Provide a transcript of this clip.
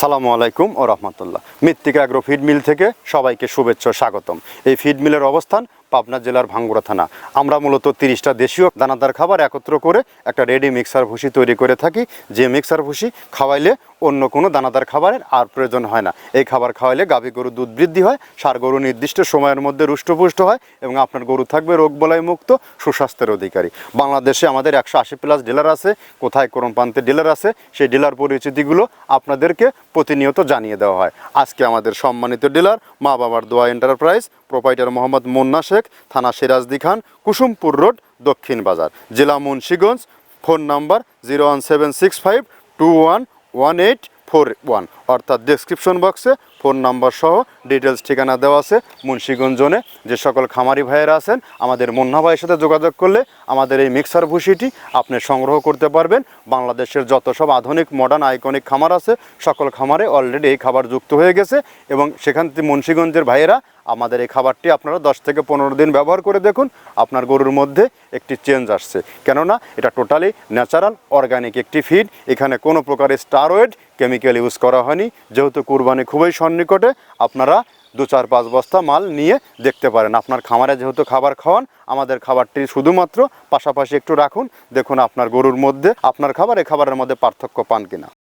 আসসালামু আলাইকুম ও রহমতুল্লাহ। মৃত্তিকা অ্যাগ্রো ফিড মিল থেকে সবাইকে শুভেচ্ছা ও স্বাগতম। এই ফিড মিলের অবস্থান পাবনা জেলার ভাঙ্গুড়া থানা। আমরা মূলত 30টা দেশীয় দানাদার খাবার একত্র করে একটা রেডি মিক্সার ভুসি তৈরি করে থাকি, যে মিক্সার ভুসি খাওয়াইলে অন্য কোনো দানাদার খাবারের আর প্রয়োজন হয় না। এই খাবার খাওয়াইলে গাভী গরুর দুধ বৃদ্ধি হয়, ষাঁড় গরু নির্দিষ্ট সময়ের মধ্যে রুষ্টপুষ্ট হয় এবং আপনার গরু থাকবে রোগবালাই মুক্ত, সুস্বাস্থ্যের অধিকারী। বাংলাদেশে আমাদের 180+ ডিলার আছে, কোথায় কোন প্রান্তে ডিলার আছে সেই ডিলার পরিচিতিগুলো আপনাদেরকে প্রতিনিয়ত জানিয়ে দেওয়া হয়। আজকে আমাদের সম্মানিত ডিলার মা বাবার দোয়া এন্টারপ্রাইজ, প্রোপাইটার মোহাম্মদ মুন্না শেখ, থানা সিরাজদি খান, কুসুমপুর রোড, দক্ষিণ বাজার, জেলা মুন্সিগঞ্জ। ফোন নাম্বার 01765211841, অর্থাৎ ডেসক্রিপশন বক্সে ফোন নাম্বার সহ ডিটেলস ঠিকানা দেওয়া আছে। মুন্সিগঞ্জ জোনে যে সকল খামারি ভাইয়েরা আছেন, আমাদের মুন্না ভাইয়ের সাথে যোগাযোগ করলে আমাদের এই মিক্সার ভুসিটি আপনি সংগ্রহ করতে পারবেন। বাংলাদেশের যত সব আধুনিক মডার্ন আইকনিক খামার আছে, সকল খামারে অলরেডি এই খাবার যুক্ত হয়ে গেছে এবং সেখান থেকে মুন্সিগঞ্জের ভাইয়েরা আমাদের এই খাবারটি আপনারা 10 থেকে 15 দিন ব্যবহার করে দেখুন, আপনার গরুর মধ্যে একটি চেঞ্জ আসছে। কেননা এটা টোটালি ন্যাচারাল অর্গানিক একটি ফিড, এখানে কোনো প্রকারের স্টারয়েড কেমিক্যাল ইউজ করা হয়নি। যেহেতু কুরবানি খুবই সন্নিকটে, আপনারা 2-4-5 বস্তা মাল নিয়ে দেখতে পারেন। আপনার খামারে যেহেতু খাবার খাওয়ান, আমাদের খাবারটি শুধুমাত্র পাশাপাশি একটু রাখুন, দেখুন আপনার গরুর মধ্যে আপনার খাবার এই খাবারের মধ্যে পার্থক্য পান কিনা।